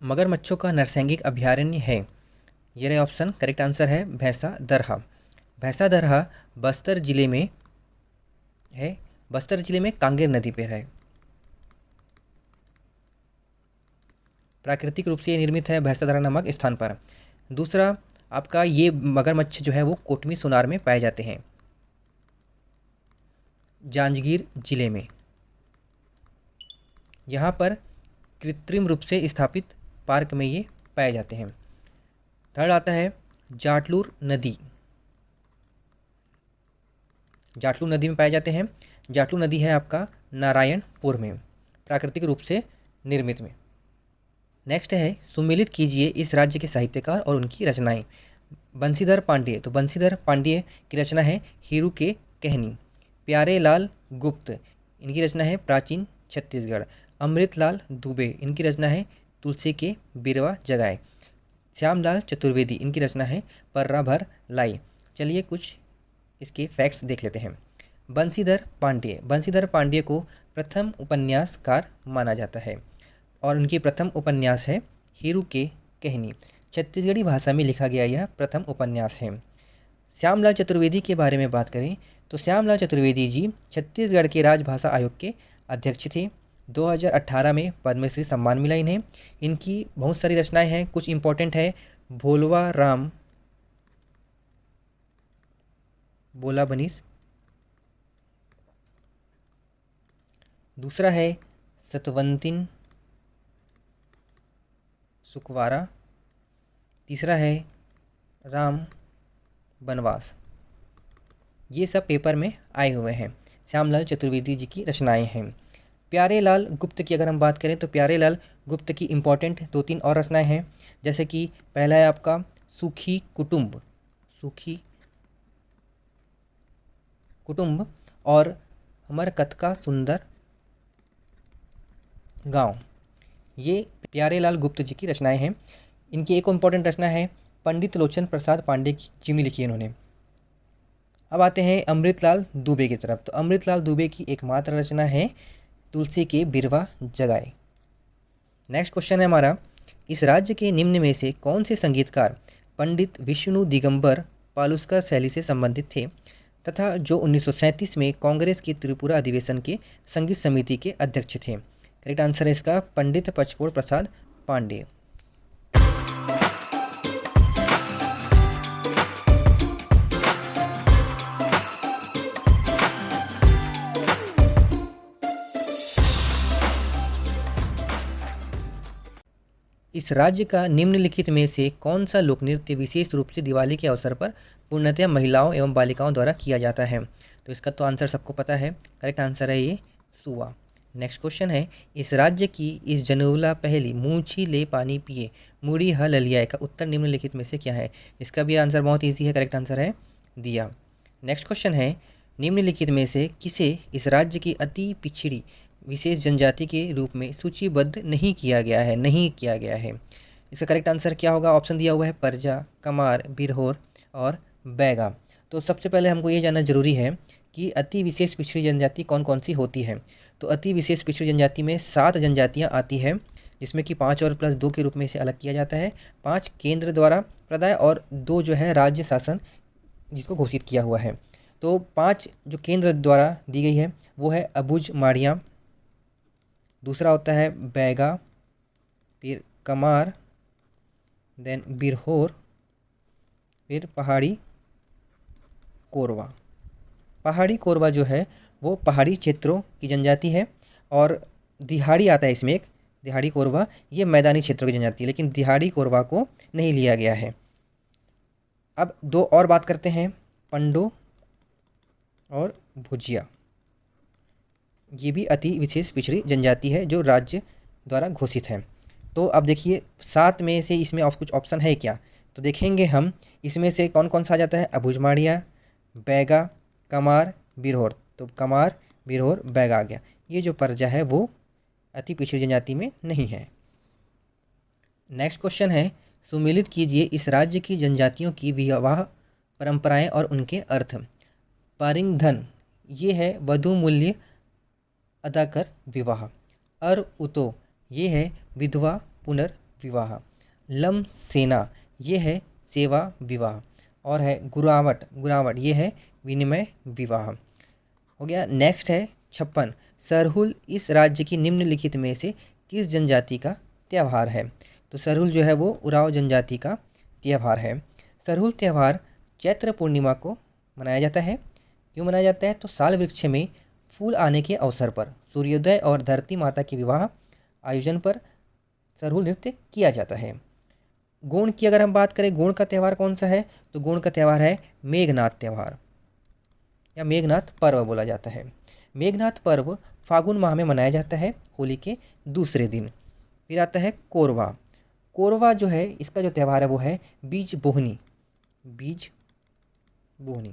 मगरमच्छों का नरसैंगिक अभयारण्य है? ये रहे ऑप्शन। करेक्ट आंसर है भैंसा दरहा। भैंसा दरहा बस्तर जिले में है। बस्तर जिले में कांगेर नदी पर है। प्राकृतिक रूप से ये निर्मित है भैंसा दरहा नामक स्थान पर। दूसरा आपका, ये मगरमच्छ जो है वो कोटमी सोनार में पाए जाते हैं, जांजगीर जिले में। यहाँ पर कृत्रिम रूप से स्थापित पार्क में ये पाए जाते हैं। थर्ड आता है जाटलूर नदी। जाटलूर नदी में पाए जाते हैं। जाटलूर नदी है आपका नारायणपुर में, प्राकृतिक रूप से निर्मित में। नेक्स्ट है सुमेलित कीजिए इस राज्य के साहित्यकार और उनकी रचनाएं। बंशीधर पांडे, तो बंशीधर पांडे की रचना है हीरू के कहनी। प्यारे लाल गुप्त, इनकी रचना है प्राचीन छत्तीसगढ़। अमृतलाल दुबे, इनकी रचना है तुलसी के बिरवा जगाए। श्यामलाल चतुर्वेदी, इनकी रचना है पर्रा भर लाई। चलिए कुछ इसके फैक्ट्स देख लेते हैं। बंशीधर पांडे को प्रथम उपन्यासकार माना जाता है और उनकी प्रथम उपन्यास है हीरू के कहनी। छत्तीसगढ़ी भाषा में लिखा गया यह प्रथम उपन्यास है। श्यामलाल चतुर्वेदी के बारे में बात करें तो श्यामलाल चतुर्वेदी जी छत्तीसगढ़ के राजभाषा आयोग के अध्यक्ष थे। 2018 में पद्मश्री सम्मान मिला इन्हें। इनकी बहुत सारी रचनाएं हैं, कुछ इंपॉर्टेंट है। भोलवा राम बोला बनीस, दूसरा है सतवंतिन सुकवारा, तीसरा है राम बनवास। ये सब पेपर में आए हुए हैं। श्यामलाल चतुर्वेदी जी की रचनाएं हैं। प्यारेलाल गुप्त की अगर हम बात करें तो प्यारेलाल गुप्त की इम्पॉर्टेंट 2-3 और रचनाएं हैं, जैसे कि पहला है आपका सूखी कुटुंब और हमर कतका सुंदर गांव। ये प्यारेलाल गुप्त जी की रचनाएं हैं। इनकी एक इम्पॉर्टेंट रचना है पंडित लोचन प्रसाद पांडे की जीवनी लिखी है इन्होंने। अब आते हैं अमृतलाल दुबे की तरफ। तो अमृतलाल दुबे की एकमात्र रचना है तुलसी के बिरवा जगाए। नेक्स्ट क्वेश्चन है हमारा, इस राज्य के निम्न में से कौन से संगीतकार पंडित विष्णु दिगंबर पालुस्कर शैली से संबंधित थे तथा जो 1937 में कांग्रेस के त्रिपुरा अधिवेशन के संगीत समिति के अध्यक्ष थे? करेक्ट आंसर है इसका पंडित पचकोड़ प्रसाद पांडे। इस राज्य का निम्नलिखित में से कौन सा लोक नृत्य विशेष रूप से दिवाली के अवसर पर पूर्णतः महिलाओं एवं बालिकाओं द्वारा किया जाता है? तो इसका तो आंसर सबको पता है। करेक्ट आंसर है ये सुआ। नेक्स्ट क्वेश्चन है, इस राज्य की इस जनौला पहली मूछी ले पानी पिए मुड़ी ह ललियाए का उत्तर निम्नलिखित में से क्या है? इसका भी आंसर बहुत ईजी है। करेक्ट आंसर है दिया। नेक्स्ट क्वेश्चन है, निम्नलिखित में से किसे इस राज्य की अति पिछड़ी विशेष जनजाति के रूप में सूचीबद्ध नहीं किया गया है? इसका करेक्ट आंसर क्या होगा? ऑप्शन दिया हुआ है परजा, कमार, बिरहोर और बैगा। तो सबसे पहले हमको ये जानना जरूरी है कि अति विशेष पिछड़ी जनजाति कौन कौन सी होती है। तो अति विशेष पिछड़ी जनजाति में 7 जनजातियाँ आती है, जिसमें कि 5 और +2 के रूप में इसे अलग किया जाता है। 5 केंद्र द्वारा प्रदाय और 2 जो है राज्य शासन जिसको घोषित किया हुआ है। तो 5 जो केंद्र द्वारा दी गई है वो है अबुझ माड़िया, दूसरा होता है बैगा, फिर कमार, देन बिरहोर, फिर पहाड़ी कोरवा। पहाड़ी कोरवा जो है वो पहाड़ी क्षेत्रों की जनजाति है और दिहाड़ी आता है इसमें एक, दिहाड़ी कोरवा, ये मैदानी क्षेत्रों की जनजाति है, लेकिन दिहाड़ी कोरवा को नहीं लिया गया है। अब 2 और बात करते हैं, पंडो और भुजिया। ये भी अति विशेष पिछड़ी जनजाति है जो राज्य द्वारा घोषित है। तो अब देखिए 7 में से इसमें कुछ ऑप्शन है क्या? तो देखेंगे हम इसमें से कौन कौन सा आ जाता है। अबुझमाड़िया, बैगा, कमार, बिरहोर। तो कमार, बिरहोर, बैगा आ गया। ये जो परजा है वो अति पिछड़ी जनजाति में नहीं है। नेक्स्ट क्वेश्चन है, सुमेलित कीजिए इस राज्य की जनजातियों की विवाह परंपराएं और उनके अर्थ। पारिंगधन ये है वधु मूल्य अदा कर विवाह। अर उतो ये है विधवा पुनर्विवाह। विवाह। लम सेना ये है सेवा विवाह। और है गुरावट, गुरावट ये है विनिमय विवाह। हो गया। नेक्स्ट है 56, सरहुल इस राज्य की निम्नलिखित में से किस जनजाति का त्यौहार है। तो सरहुल जो है वो उराव जनजाति का त्यौहार है। सरहुल त्यौहार चैत्र पूर्णिमा को मनाया जाता है। क्यों मनाया जाता है? तो साल वृक्ष में फूल आने के अवसर पर सूर्योदय और धरती माता के विवाह आयोजन पर सरहुल नृत्य किया जाता है। गोंड की अगर हम बात करें, गोंड का त्यौहार कौन सा है? तो गोंड का त्यौहार है मेघनाथ त्यौहार या मेघनाथ पर्व बोला जाता है। मेघनाथ पर्व फागुन माह में मनाया जाता है होली के दूसरे दिन। फिर आता है कोरवा। कोरवा जो है इसका जो त्यौहार है वो है बीज बोहनी, बीज बोहनी।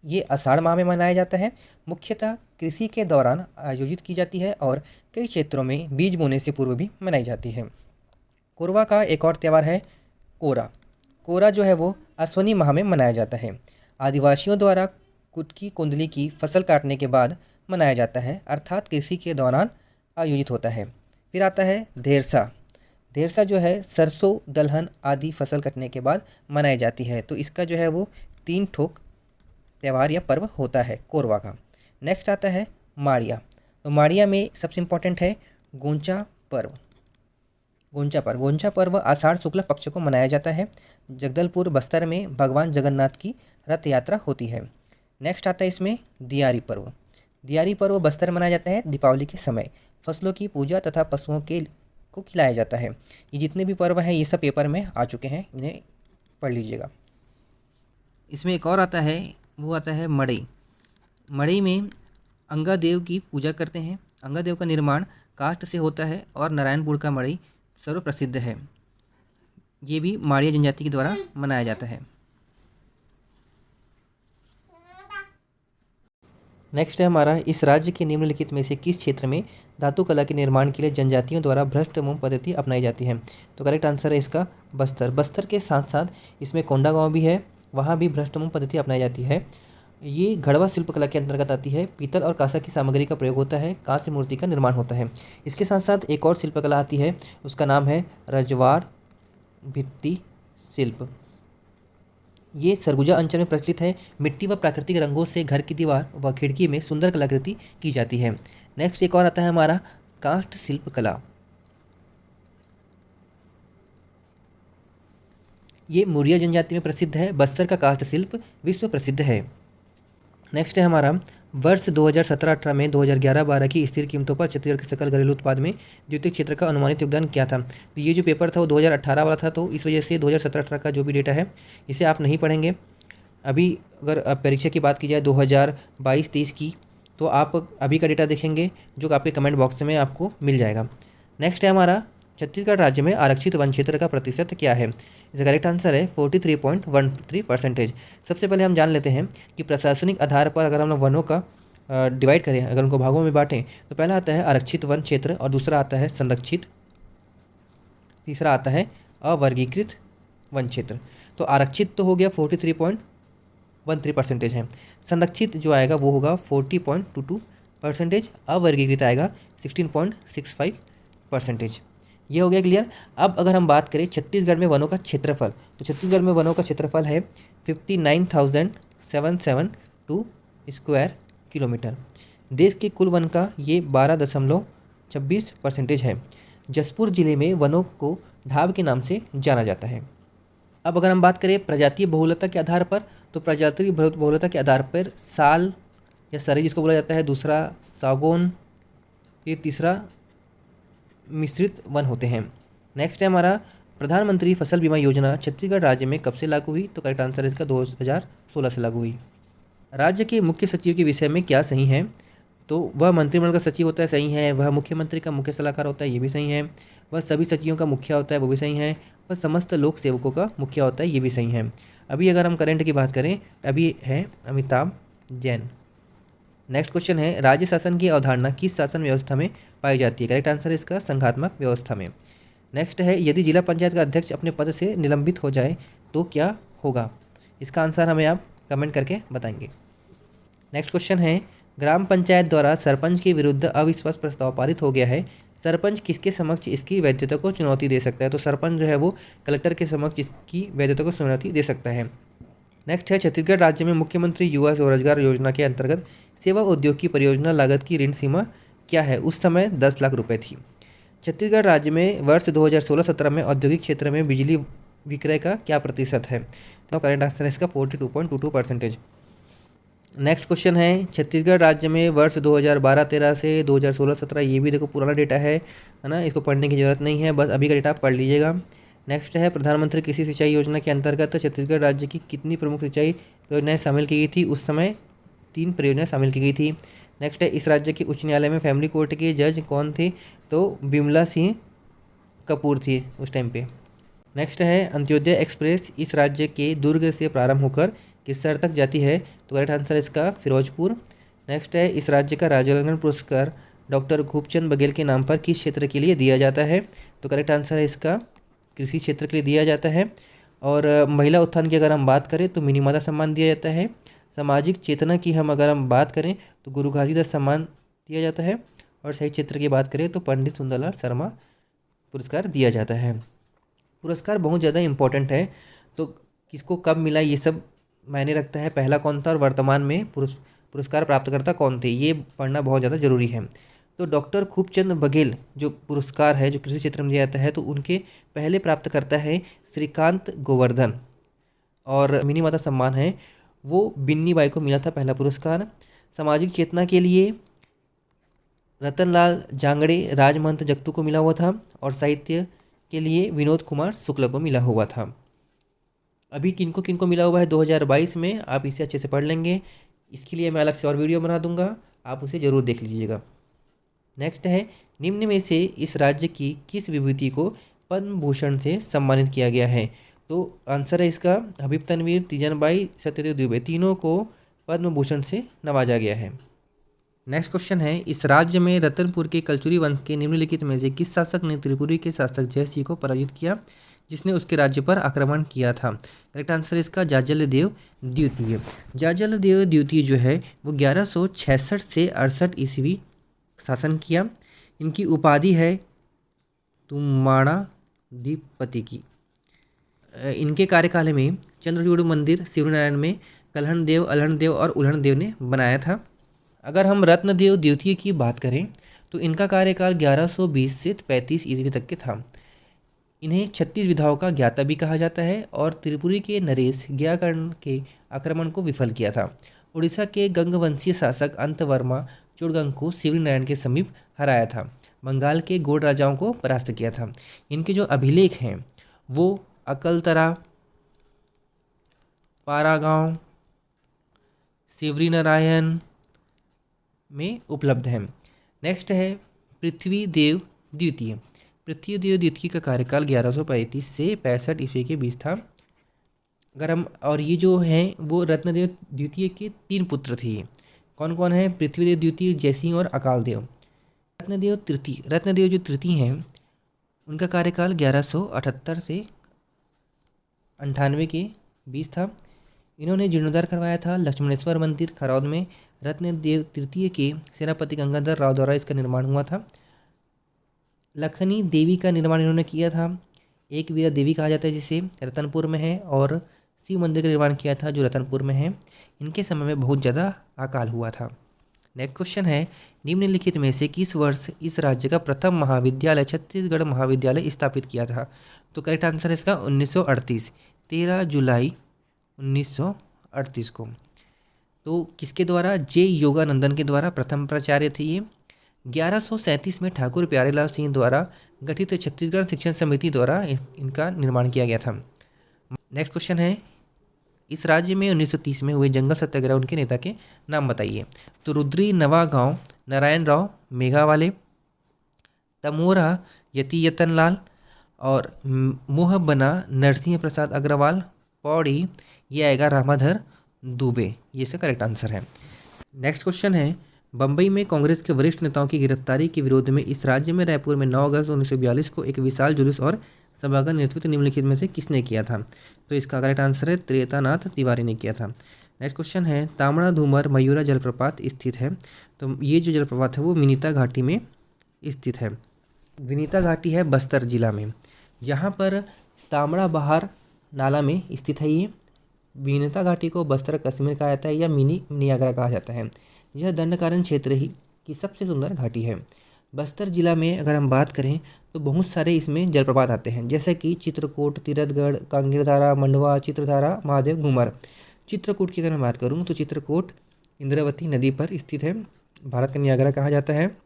ये आषाढ़ माह में मनाया जाता है। मुख्यतः कृषि के दौरान आयोजित की जाती है और कई क्षेत्रों में बीज बोने से पूर्व भी मनाई जाती है। कोरवा का एक और त्यौहार है कोरा। कोरा जो है वो अश्विनी माह में मनाया जाता है। आदिवासियों द्वारा कुटकी कुंडली की फसल काटने के बाद मनाया जाता है, अर्थात कृषि के दौरान आयोजित होता है। फिर आता है धेरसा। धेरसा जो है सरसों दलहन आदि फसल कटने के बाद मनाई जाती है। तो इसका जो है वो 3 ठोक त्यौहार या पर्व होता है कोरवा का। नेक्स्ट आता है माड़िया। तो माड़िया में सबसे इम्पोर्टेंट है गोंचा पर्व। गोंचा पर्व आषाढ़ शुक्ल पक्ष को मनाया जाता है। जगदलपुर बस्तर में भगवान जगन्नाथ की रथ यात्रा होती है। नेक्स्ट आता है इसमें दियारी पर्व। दियारी पर्व बस्तर मनाया जाता है दीपावली के समय। फसलों की पूजा तथा पशुओं को खिलाया जाता है। ये जितने भी पर्व हैं ये सब पेपर में आ चुके हैं, इन्हें पढ़ लीजिएगा। इसमें एक और आता है, वो आता है मड़ई। मड़ई में अंगादेव की पूजा करते हैं। अंगादेव का निर्माण काष्ठ से होता है और नारायणपुर का मड़ई सर्वप्रसिद्ध है। ये भी माड़िया जनजाति के द्वारा मनाया जाता है। नेक्स्ट है हमारा, इस राज्य के निम्नलिखित में से किस क्षेत्र में धातु कला के निर्माण के लिए जनजातियों द्वारा भ्रष्ट मोम पद्धति अपनाई जाती है। तो करेक्ट आंसर है इसका बस्तर। बस्तर के साथ साथ इसमें कोंडा गांव भी है, वहाँ भी भ्रष्ट मोम पद्धति अपनाई जाती है। ये घड़वा शिल्पकला के अंतर्गत आती है। पीतल और कांसा की सामग्री का प्रयोग होता है, कांस्य मूर्ति का निर्माण होता है। इसके साथ साथ एक और शिल्पकला आती है, उसका नाम है रजवाड़ भित्ति शिल्प। ये सरगुजा अंचल में प्रचलित है। मिट्टी व प्राकृतिक रंगों से घर की दीवार व खिड़की में सुंदर कलाकृति की जाती है। नेक्स्ट एक और आता है हमारा काष्ठ शिल्पकला। ये मुरिया जनजाति में प्रसिद्ध है। बस्तर का काष्ठ शिल्प विश्व प्रसिद्ध है। नेक्स्ट है हमारा, वर्ष 2017-18 में 2011-12 की स्थिर कीमतों पर छत्तीसगढ़ के सकल घरेलू उत्पाद में द्वितीयक क्षेत्र का अनुमानित योगदान क्या था। तो ये जो पेपर था वो 2018 वाला था, तो इस वजह से 2017-18 का जो भी डेटा है इसे आप नहीं पढ़ेंगे। अभी अगर परीक्षा की बात की जाए 2022-23 की, तो आप अभी का डेटा देखेंगे जो आपके कमेंट बॉक्स में आपको मिल जाएगा। नेक्स्ट है हमारा, छत्तीसगढ़ राज्य में आरक्षित वन क्षेत्र का प्रतिशत क्या है। इसका करेक्ट आंसर है 43.13%। सबसे पहले हम जान लेते हैं कि प्रशासनिक आधार पर अगर हम लोग वनों का डिवाइड करें, अगर उनको भागों में बांटें, तो पहला आता है आरक्षित वन क्षेत्र और दूसरा आता है संरक्षित, तीसरा आता है अवर्गीकृत वन क्षेत्र। तो आरक्षित तो हो गया 43.13% है। संरक्षित जो आएगा वो होगा 40.22%। अवर्गीकृत आएगा 16.65%। ये हो गया क्लियर। अब अगर हम बात करें छत्तीसगढ़ में वनों का क्षेत्रफल, तो छत्तीसगढ़ में वनों का क्षेत्रफल है 59,772 स्क्वायर किलोमीटर। देश के कुल वन का ये 12.26% है। जसपुर जिले में वनों को ढाब के नाम से जाना जाता है। अब अगर हम बात करें प्रजातीय बहुलता के आधार पर, तो प्रजातीय बहुलता के आधार पर साल या सरे जिसको बोला जाता है, दूसरा सागौन, ये तीसरा मिश्रित वन होते हैं। नेक्स्ट है हमारा, प्रधानमंत्री फसल बीमा योजना छत्तीसगढ़ राज्य में कब से लागू हुई। तो करेक्ट आंसर है इसका 2016 से लागू हुई। राज्य के मुख्य सचिव के विषय में क्या सही है। तो वह मंत्रिमंडल का सचिव होता है, सही है। वह मुख्यमंत्री का मुख्य सलाहकार होता है, ये भी सही है। वह सभी सचिवों का मुखिया होता है, वो भी सही है। वह समस्त लोक सेवकों का मुखिया होता है, ये भी सही है। अभी अगर हम करंट की बात करें, अभी है अमिताभ जैन। नेक्स्ट क्वेश्चन है, राज्य शासन की अवधारणा किस शासन व्यवस्था में पाई जाती है। करेक्ट आंसर है इसका संघात्मक व्यवस्था में। नेक्स्ट है, यदि जिला पंचायत का अध्यक्ष अपने पद से निलंबित हो जाए तो क्या होगा। इसका आंसर हमें आप कमेंट करके बताएंगे। नेक्स्ट क्वेश्चन है, ग्राम पंचायत द्वारा सरपंच के विरुद्ध अविश्वास प्रस्ताव पारित हो गया है, सरपंच किसके समक्ष इसकी वैधता को चुनौती दे सकता है? तो सरपंच जो है वो कलेक्टर के समक्ष इसकी वैधता को चुनौती दे सकता है। नेक्स्ट है, छत्तीसगढ़ राज्य में मुख्यमंत्री युवा स्वरोजगार योजना के अंतर्गत सेवा उद्योग की परियोजना लागत की ऋण सीमा क्या है? उस समय 10 लाख रुपए थी। छत्तीसगढ़ राज्य में वर्ष 2016-17 में औद्योगिक क्षेत्र में बिजली विक्रय का क्या प्रतिशत है? तो करेंट आंसर है इसका 42.22%। नेक्स्ट क्वेश्चन है, छत्तीसगढ़ राज्य में वर्ष 2012-13 से 2016-17, ये भी देखो पुराना डेटा है ना, इसको पढ़ने की जरूरत नहीं है, बस अभी का डेटा आप पढ़ लीजिएगा। नेक्स्ट है, प्रधानमंत्री कृषि सिंचाई योजना के अंतर्गत छत्तीसगढ़ राज्य की कितनी प्रमुख सिंचाई योजनाएं शामिल की गई थी? उस समय 3 परियोजनाएं शामिल की गई थी। नेक्स्ट है, इस राज्य के उच्च न्यायालय में फैमिली कोर्ट के जज कौन थे? तो विमला सिंह कपूर थी उस टाइम पे। नेक्स्ट है, अंत्योदय एक्सप्रेस इस राज्य के दुर्ग से प्रारंभ होकर किस शहर तक जाती है? तो करेक्ट आंसर इसका फिरोजपुर। नेक्स्ट है, इस राज्य का राज्यलंघन पुरस्कार डॉक्टर खूबचंद बघेल के नाम पर किस क्षेत्र के लिए दिया जाता है? तो करेक्ट आंसर है इसका कृषि क्षेत्र के लिए दिया जाता है। और महिला उत्थान की अगर हम बात करें तो मिनी माता सम्मान दिया जाता है। सामाजिक चेतना की अगर हम बात करें तो गुरु घासीदास सम्मान दिया जाता है। और साहित्य क्षेत्र की बात करें तो पंडित सुंदरलाल शर्मा पुरस्कार दिया जाता है। पुरस्कार बहुत ज़्यादा इंपॉर्टेंट है, तो किसको कब मिला ये सब मायने रखता है। पहला कौन था और वर्तमान में पुरस्कार प्राप्तकर्ता कौन थे, ये पढ़ना बहुत ज़्यादा जरूरी है। तो डॉक्टर खूबचंद बघेल जो पुरस्कार है जो कृषि क्षेत्र में दिया जाता है, तो उनके पहले प्राप्तकर्ता है श्रीकांत गोवर्धन। और मिनी माता सम्मान है वो बिन्नी बाई को मिला था पहला पुरस्कार। सामाजिक चेतना के लिए रतनलाल जांगड़े राजमहंत जगतू को मिला हुआ था। और साहित्य के लिए विनोद कुमार शुक्ल को मिला हुआ था। अभी किनको किनको मिला हुआ है 2022 में, आप इसे अच्छे से पढ़ लेंगे। इसके लिए मैं अलग से और वीडियो बना दूंगा, आप उसे ज़रूर देख लीजिएगा। नेक्स्ट है, निम्न में से इस राज्य की किस विभूति को पद्म भूषण से सम्मानित किया गया है? तो आंसर है इसका हबीब तनवीर, तीजन बाई, सत्यदेव दुबे, तीनों को पद्म भूषण से नवाजा गया है। नेक्स्ट क्वेश्चन है, इस राज्य में रतनपुर के कलचुरी वंश के निम्नलिखित में से किस शासक ने त्रिपुरी के शासक जयसिंह को पराजित किया जिसने उसके राज्य पर आक्रमण किया था? करेक्ट आंसर इसका जाजलदेव द्वितीय। जाजलदेव द्वितीय जो है वो 1166 से 68 ईस्वी शासन किया। इनकी उपाधि है तुम्बाड़ाधिपति की। इनके कार्यकाल में चंद्रचूड़ मंदिर शिवनारायण में कल्हण देव, अलहण देव और उल्हण देव ने बनाया था। अगर हम रत्नदेव द्वितीय की बात करें तो इनका कार्यकाल 1120 से 35 ईस्वी तक के था। इन्हें 36 विधाओं का ज्ञाता भी कहा जाता है और त्रिपुरी के नरेश ज्ञाकर्ण के आक्रमण को विफल किया था। उड़ीसा के गंगवंशीय शासक अंतवर्मा चुड़गंग को शिवनारायण के समीप हराया था। बंगाल के गोंड राजाओं को परास्त किया था। इनके जो अभिलेख हैं वो अकलतरा, पारागांव, शिवरीनारायण में उपलब्ध है। नेक्स्ट है पृथ्वीदेव द्वितीय। पृथ्वीदेव द्वितीय का कार्यकाल 1135 से 65 ईस्वी के बीच था। अगर हम और ये जो हैं वो रत्नदेव द्वितीय के 3 पुत्र थे। कौन कौन है? पृथ्वीदेव द्वितीय, जयसिंह और अकालदेव। रत्नदेव जो तृतीय हैं उनका कार्यकाल 1178 से 98 के बीच था। इन्होंने जीर्णोद्धार करवाया था लक्ष्मणेश्वर मंदिर खरौद में। रत्नदेव तृतीय के सेनापति गंगाधर राव द्वारा इसका निर्माण हुआ था। लखनी देवी का निर्माण इन्होंने किया था। एक वीरा देवी कहा जाता है जिसे रतनपुर में है, और शिव मंदिर का निर्माण किया था जो रतनपुर में है। इनके समय में बहुत ज़्यादा अकाल हुआ था। नेक्स्ट क्वेश्चन है, निम्नलिखित में से किस वर्ष इस राज्य का प्रथम महाविद्यालय छत्तीसगढ़ महाविद्यालय स्थापित किया था? तो करेक्ट आंसर है इसका 1938, 13 जुलाई 1938 को। तो किसके द्वारा? जे योगानंदन के द्वारा प्रथम प्राचार्य थे ये। 1137 में ठाकुर प्यारेलाल सिंह द्वारा गठित छत्तीसगढ़ शिक्षण समिति द्वारा इनका निर्माण किया गया था। नेक्स्ट क्वेश्चन है, इस राज्य में 1930 में हुए जंगल सत्याग्रह उनके नेता के नाम बताइए। तो रुद्री नवागांव नारायण राव मेघावाले, तमोरा यतियतनलाल और मोहबना नरसिंह प्रसाद अग्रवाल, पौड़ी ये आएगा रामाधर दुबे। ये इसका करेक्ट आंसर है। नेक्स्ट क्वेश्चन है, बम्बई में कांग्रेस के वरिष्ठ नेताओं की गिरफ्तारी के विरोध में इस राज्य में रायपुर में 9 अगस्त 1942 को एक विशाल जुलूस और सभा का नेतृत्व निम्नलिखित में से किसने किया था? तो इसका करेक्ट आंसर है त्रेतानाथ तिवारी ने किया था। नेक्स्ट क्वेश्चन है, तामड़ा धूमर मयूरा जलप्रपात स्थित है। तो ये जो जलप्रपात है वो मिनीता घाटी में स्थित है। विनीता घाटी है बस्तर जिला में। यहाँ पर तामड़ा बहार नाला में स्थित है ये। विनीता घाटी को बस्तर कश्मीर कहा जाता है या मिनी नियाग्रा कहा जाता है। यह दंडकारण्य क्षेत्र ही की सबसे सुंदर घाटी है। बस्तर जिला में अगर हम बात करें तो बहुत सारे इसमें जलप्रपात आते हैं, जैसे कि चित्रकूट, तीरथगढ़, कांगीरधारा, मंडवा, चित्रधारा, महादेव, घूमर। चित्रकूट की अगर मैं बात करूँ तो चित्रकूट इंद्रावती नदी पर स्थित है, भारत का नियाग्रा कहा जाता है,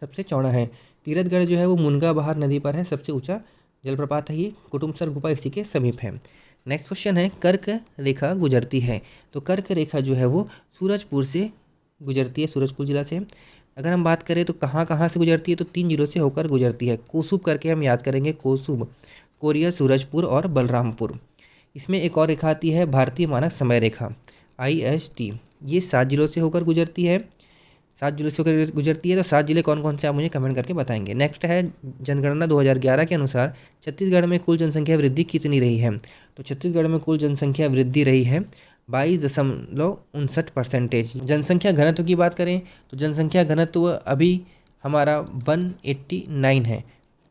सबसे चौड़ा है। तीरथगढ़ जो है वो मुनगा बहार नदी पर है, सबसे ऊंचा जलप्रपात है ये। कुटुमसर गुफा इसी के समीप है। नेक्स्ट क्वेश्चन है कर्क रेखा गुजरती है। तो कर्क रेखा जो है वो सूरजपुर से गुजरती है, सूरजपुर जिला से। अगर हम बात करें तो कहाँ कहाँ से गुजरती है, तो 3 जिलों से होकर गुजरती है। कोसूब करके हम याद करेंगे, कोसूब, कोरिया, सूरजपुर और बलरामपुर। इसमें एक और रेखा आती है भारतीय मानक समय रेखा IST। ये 7 जिलों से होकर गुजरती है, 7 जिलों से होकर गुजरती है। तो 7 जिले कौन कौन से आप मुझे कमेंट करके बताएंगे। नेक्स्ट है जनगणना 2011 के अनुसार छत्तीसगढ़ में कुल जनसंख्या वृद्धि कितनी रही है। तो छत्तीसगढ़ में कुल जनसंख्या वृद्धि रही है 22.59%। जनसंख्या घनत्व की बात करें तो जनसंख्या घनत्व अभी हमारा 189 है,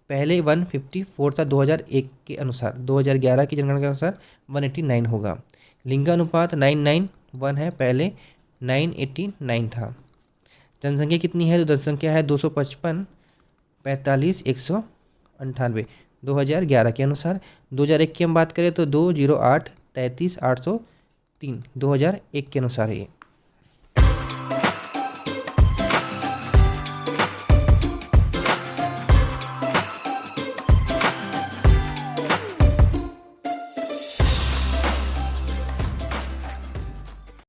पहले 154 था 2001 के अनुसार। 2011 की जनगणना के अनुसार 189 होगा। लिंगानुपात 991 है, पहले 989 था। जनसंख्या कितनी है, तो जनसंख्या है 255 45 198 2011 के अनुसार। 2001 की हम बात करें तो 208 33 803 2001 के अनुसार है ये।